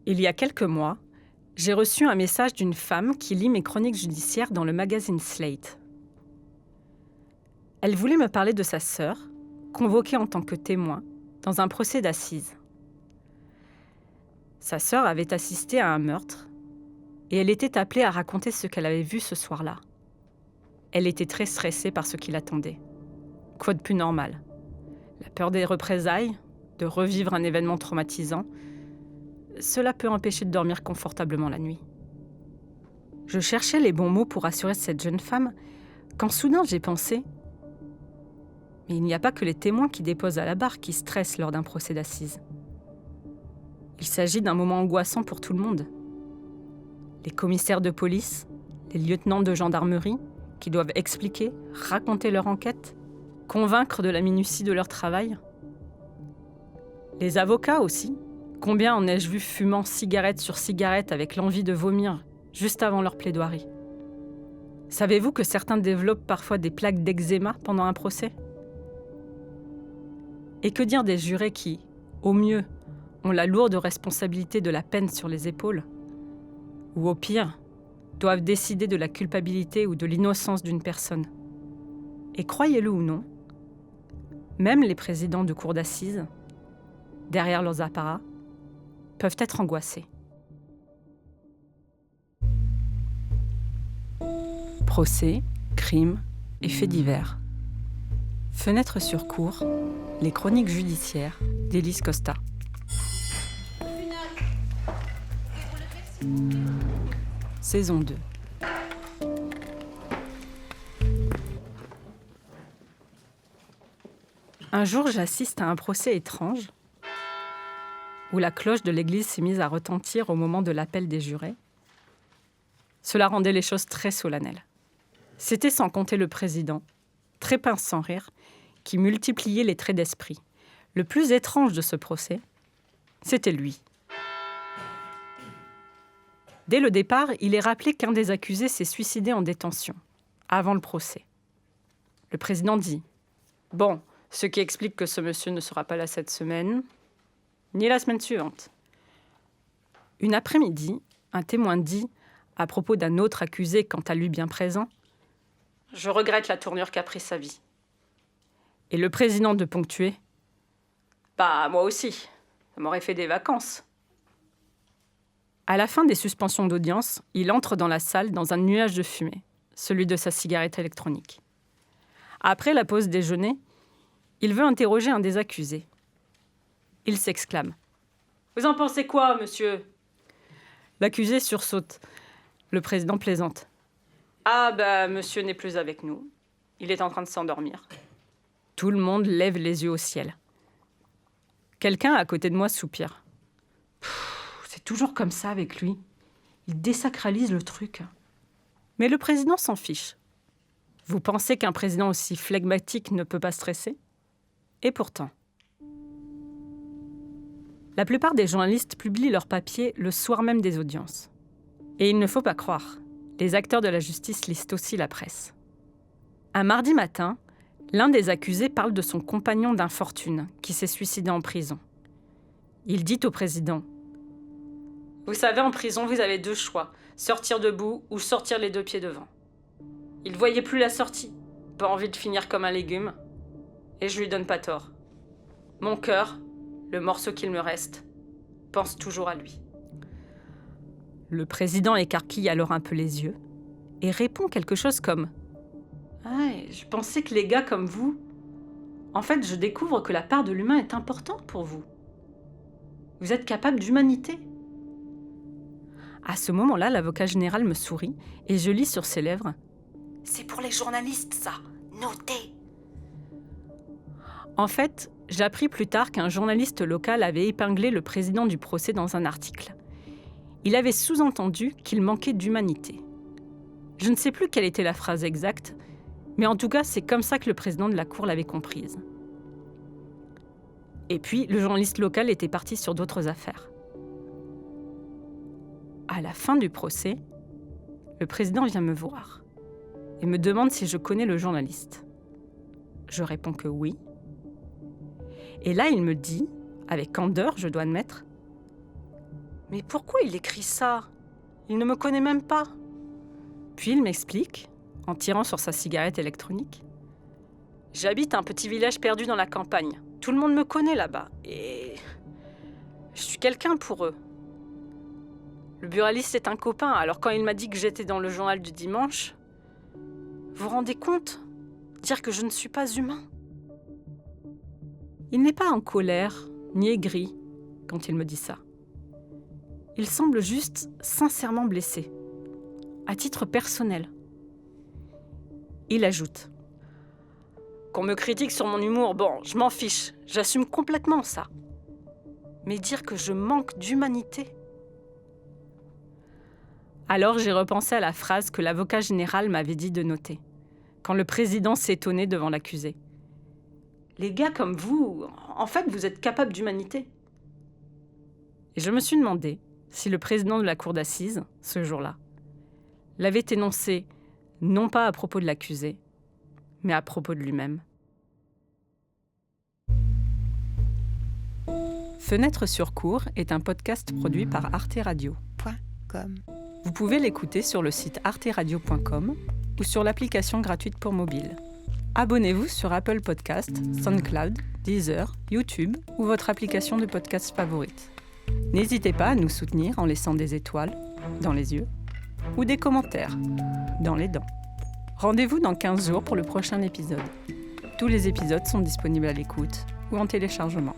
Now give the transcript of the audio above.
Il y a quelques mois, j'ai reçu un message d'une femme qui lit mes chroniques judiciaires dans le magazine Slate. Elle voulait me parler de sa sœur, convoquée en tant que témoin, dans un procès d'assises. Sa sœur avait assisté à un meurtre et elle était appelée à raconter ce qu'elle avait vu ce soir-là. Elle était très stressée par ce qui l'attendait. Quoi de plus normal? La peur des représailles, de revivre un événement traumatisant, cela peut empêcher de dormir confortablement la nuit. Je cherchais les bons mots pour assurer cette jeune femme quand soudain j'ai pensé « Mais il n'y a pas que les témoins qui déposent à la barre qui stressent lors d'un procès d'assises. Il s'agit d'un moment angoissant pour tout le monde. Les commissaires de police, les lieutenants de gendarmerie qui doivent expliquer, raconter leur enquête, convaincre de la minutie de leur travail. Les avocats aussi. Combien en ai-je vu fumant cigarette sur cigarette avec l'envie de vomir juste avant leur plaidoirie? Savez-vous que certains développent parfois des plaques d'eczéma pendant un procès? Et que dire des jurés qui, au mieux, ont la lourde responsabilité de la peine sur les épaules, ou au pire, doivent décider de la culpabilité ou de l'innocence d'une personne? Et croyez-le ou non, même les présidents de cour d'assises, derrière leurs apparats, peuvent être angoissés. Procès, crimes et faits divers. Fenêtre sur cour, les chroniques judiciaires d'Élise Costa. Saison 2. Un jour, j'assiste à un procès étrange où la cloche de l'église s'est mise à retentir au moment de l'appel des jurés. Cela rendait les choses très solennelles. C'était sans compter le président, très pince sans rire, qui multipliait les traits d'esprit. Le plus étrange de ce procès, c'était lui. Dès le départ, il est rappelé qu'un des accusés s'est suicidé en détention, avant le procès. Le président dit « Bon, ce qui explique que ce monsieur ne sera pas là cette semaine, ni la semaine suivante. » Une après-midi, un témoin dit, à propos d'un autre accusé quant à lui bien présent, « Je regrette la tournure qu'a prise sa vie. » Et le président de ponctuer, « Bah, moi aussi, ça m'aurait fait des vacances. » À la fin des suspensions d'audience, il entre dans la salle dans un nuage de fumée, celui de sa cigarette électronique. Après la pause déjeuner, il veut interroger un des accusés. Il s'exclame. « Vous en pensez quoi, monsieur ?» L'accusé sursaute. Le président plaisante. « Ah, bah, monsieur n'est plus avec nous. Il est en train de s'endormir. » Tout le monde lève les yeux au ciel. Quelqu'un à côté de moi soupire. C'est toujours comme ça avec lui. Il désacralise le truc. Mais le président s'en fiche. Vous pensez qu'un président aussi flegmatique ne peut pas stresser? Et pourtant. La plupart des journalistes publient leurs papiers le soir même des audiences. Et il ne faut pas croire, les acteurs de la justice lisent aussi la presse. Un mardi matin, l'un des accusés parle de son compagnon d'infortune qui s'est suicidé en prison. Il dit au président « Vous savez, en prison, vous avez deux choix, sortir debout ou sortir les deux pieds devant. Il ne voyait plus la sortie, pas envie de finir comme un légume, et je lui donne pas tort. Mon cœur, le morceau qu'il me reste, pense toujours à lui. » Le président écarquille alors un peu les yeux et répond quelque chose comme « Ah, je pensais que les gars comme vous, en fait, je découvre que la part de l'humain est importante pour vous. Vous êtes capable d'humanité. » À ce moment-là, l'avocat général me sourit et je lis sur ses lèvres « C'est pour les journalistes, ça, notez !» En fait, j'appris plus tard qu'un journaliste local avait épinglé le président du procès dans un article. Il avait sous-entendu qu'il manquait d'humanité. Je ne sais plus quelle était la phrase exacte, mais en tout cas, c'est comme ça que le président de la cour l'avait comprise. Et puis, le journaliste local était parti sur d'autres affaires. À la fin du procès, le président vient me voir et me demande si je connais le journaliste. Je réponds que oui. Et là, il me dit, avec candeur, je dois admettre, Mais pourquoi il écrit ça? Il ne me connaît même pas. Puis il m'explique, en tirant sur sa cigarette électronique. J'habite un petit village perdu dans la campagne. Tout le monde me connaît là-bas. Et je suis quelqu'un pour eux. Le buraliste est un copain, alors quand il m'a dit que j'étais dans le journal du dimanche, vous vous rendez compte? Dire que je ne suis pas humain. Il n'est pas en colère, ni aigri, quand il me dit ça. Il semble juste sincèrement blessé, à titre personnel. Il ajoute: qu'on me critique sur mon humour, bon, je m'en fiche, j'assume complètement ça. Mais dire que je manque d'humanité. Alors j'ai repensé à la phrase que l'avocat général m'avait dit de noter, quand le président s'étonnait devant l'accusé. Les gars comme vous, en fait, vous êtes capables d'humanité. Et je me suis demandé si le président de la cour d'assises, ce jour-là, l'avait énoncé non pas à propos de l'accusé, mais à propos de lui-même. Fenêtre sur cour est un podcast produit par Arte Radio. Vous pouvez l'écouter sur le site arteradio.com ou sur l'application gratuite pour mobile. Abonnez-vous sur Apple Podcasts, SoundCloud, Deezer, YouTube ou votre application de podcast favorite. N'hésitez pas à nous soutenir en laissant des étoiles dans les yeux ou des commentaires dans les dents. Rendez-vous dans 15 jours pour le prochain épisode. Tous les épisodes sont disponibles à l'écoute ou en téléchargement.